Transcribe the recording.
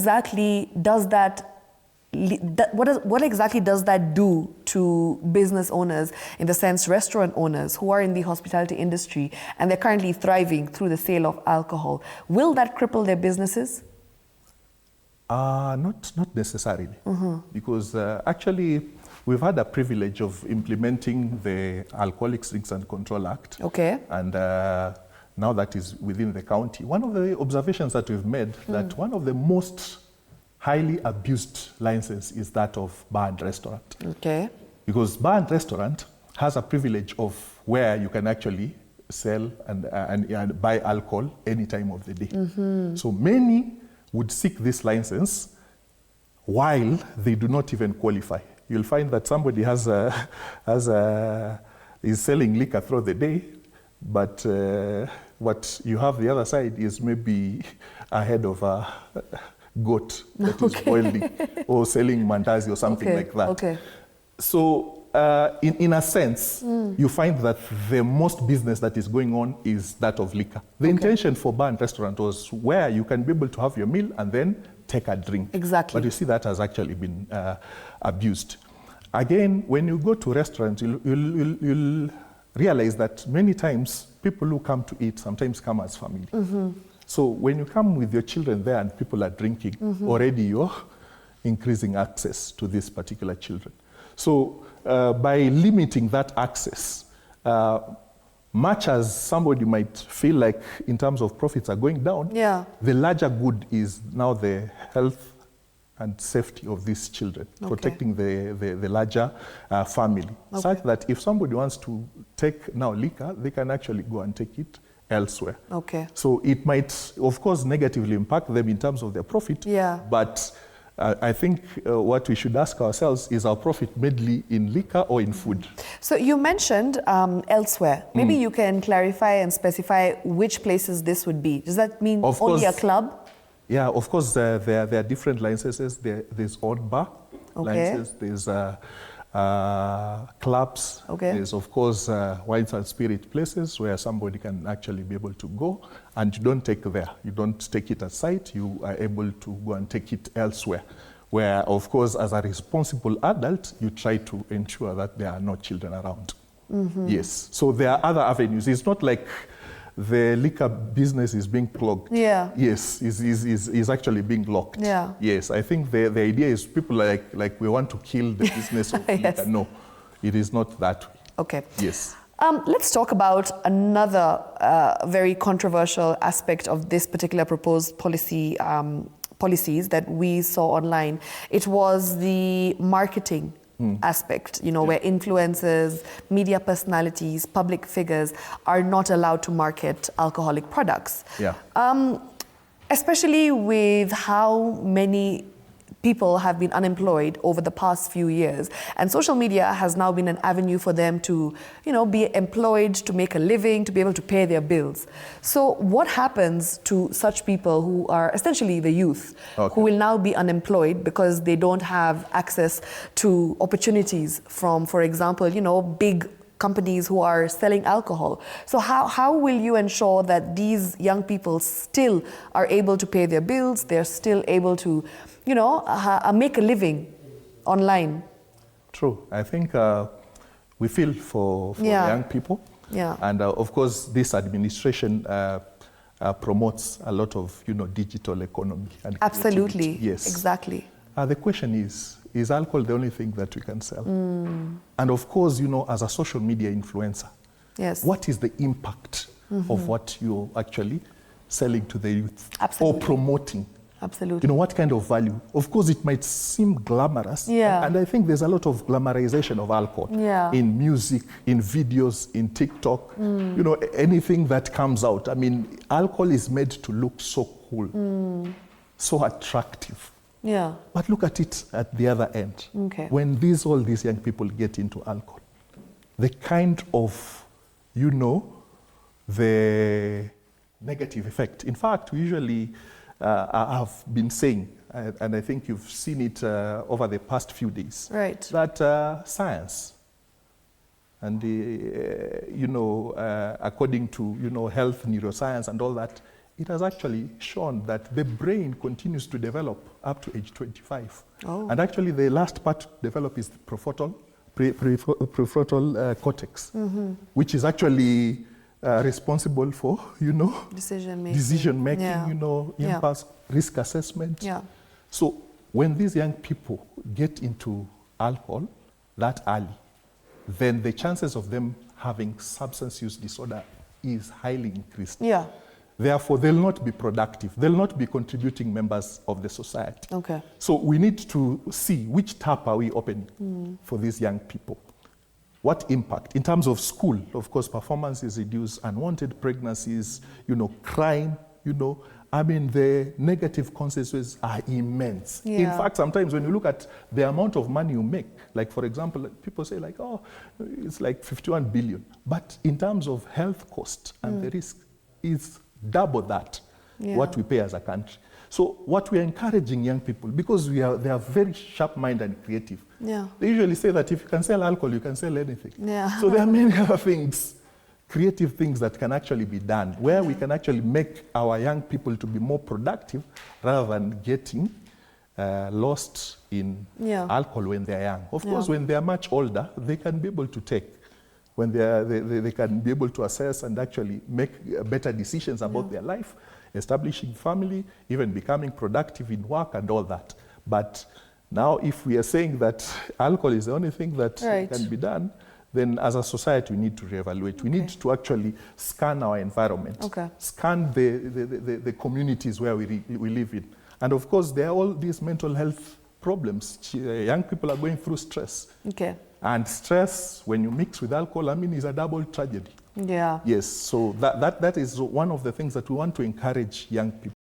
exactly does that what exactly does that do to business owners, in the sense restaurant owners who are in the hospitality industry and they're currently thriving through the sale of alcohol? Will that cripple their businesses? Not necessarily, because actually we've had a privilege of implementing the Alcoholics Drinks and Control Act. Okay. And now that is within the county. One of the observations that we've made, that one of the most highly abused license is that of bar and restaurant. Okay. Because bar and restaurant has a privilege of where you can actually sell and buy alcohol any time of the day. So many would seek this license while they do not even qualify. You'll find that somebody is selling liquor through the day, but what you have the other side is maybe a head of a goat that is boiling, or selling mandazi or something like that. Okay. So in a sense, you find that the most business that is going on is that of liquor. The intention for bar and restaurant was where you can be able to have your meal and then take a drink. Exactly. But you see that has actually been abused. Again, when you go to restaurants, you'll realize that many times people who come to eat sometimes come as family. So when you come with your children there and people are drinking, already you're increasing access to these particular children. So by limiting that access, much as somebody might feel like in terms of profits are going down, the larger good is now the health and safety of these children, protecting the larger family, such that if somebody wants to take now liquor, they can actually go and take it elsewhere. So it might, of course, negatively impact them in terms of their profit, but I think what we should ask ourselves is our profit mainly in liquor or in food? So you mentioned elsewhere. Maybe you can clarify and specify which places this would be. Does that mean only a club? Yeah, of course, there are different licenses. There's odd bar licenses, there's clubs, there's of course wines and spirit places where somebody can actually be able to go, and you don't take there. You don't take it at site, you are able to go and take it elsewhere, where of course as a responsible adult, you try to ensure that there are no children around. Yes, so there are other avenues. It's not like the liquor business is being clogged. Yes, is actually being locked. Yes, I think the idea is people like we want to kill the business of liquor. No, it is not that way. Yes. Let's talk about another very controversial aspect of this particular proposed policies that we saw online. It was the marketing aspect, you know, where influencers, media personalities, public figures are not allowed to market alcoholic products. Especially with how many people have been unemployed over the past few years, and social media has now been an avenue for them to, you know, be employed, to make a living, to be able to pay their bills. So what happens to such people who are essentially the youth, who will now be unemployed because they don't have access to opportunities from, for example, you know, big companies who are selling alcohol? So how will you ensure that these young people still are able to pay their bills, they're still able to, you know, make a living online? True. I think we feel for young people. And of course, this administration promotes a lot of, you know, digital economy. And absolutely. Yes. Exactly. The question is alcohol the only thing that we can sell? And of course, you know, as a social media influencer, what is the impact of what you're actually selling to the youth or promoting? You know, what kind of value? Of course, it might seem glamorous. And I think there's a lot of glamorization of alcohol in music, in videos, in TikTok, you know, anything that comes out. I mean, alcohol is made to look so cool, so attractive. But look at it at the other end. When all these young people get into alcohol, the kind of, you know, the negative effect. In fact, we usually have been saying, and I think you've seen it over the past few days, that science and you know, according to, you know, health, neuroscience and all that, it has actually shown that the brain continues to develop up to age 25. Oh. And actually the last part to develop is the prefrontal cortex, which is actually responsible for, decision making, Yeah. impulse, risk assessment. Yeah. So when these young people get into alcohol that early, then the chances of them having substance use disorder is highly increased. Yeah. Therefore, they'll not be productive. They'll not be contributing members of the society. Okay. So we need to see which tap are we opening for these young people. What impact? In terms of school, of course, performance is reduced, unwanted pregnancies, crime, the negative consequences are immense. Yeah. In fact, sometimes when you look at the amount of money you make, like for example, people say like, oh, it's like 51 billion. But in terms of health cost and the risk, it's double that, what we pay as a country. So what we're encouraging young people, because they are very sharp-minded and creative. Yeah. They usually say that if you can sell alcohol, you can sell anything. Yeah. So there are many other things, creative things that can actually be done, where we can actually make our young people to be more productive rather than getting lost in alcohol when they're young. Of course, when they're much older, they can be able to take. When they can be able to assess and actually make better decisions about their life, establishing family, even becoming productive in work and all that. But now if we are saying that alcohol is the only thing that can be done, then as a society we need to reevaluate. We need to actually scan our environment, scan the communities where we live in. And of course there are all these mental health problems. Young people are going through stress. Okay. And stress, when you mix with alcohol, is a double tragedy. Yeah. Yes, so that is one of the things that we want to encourage young people.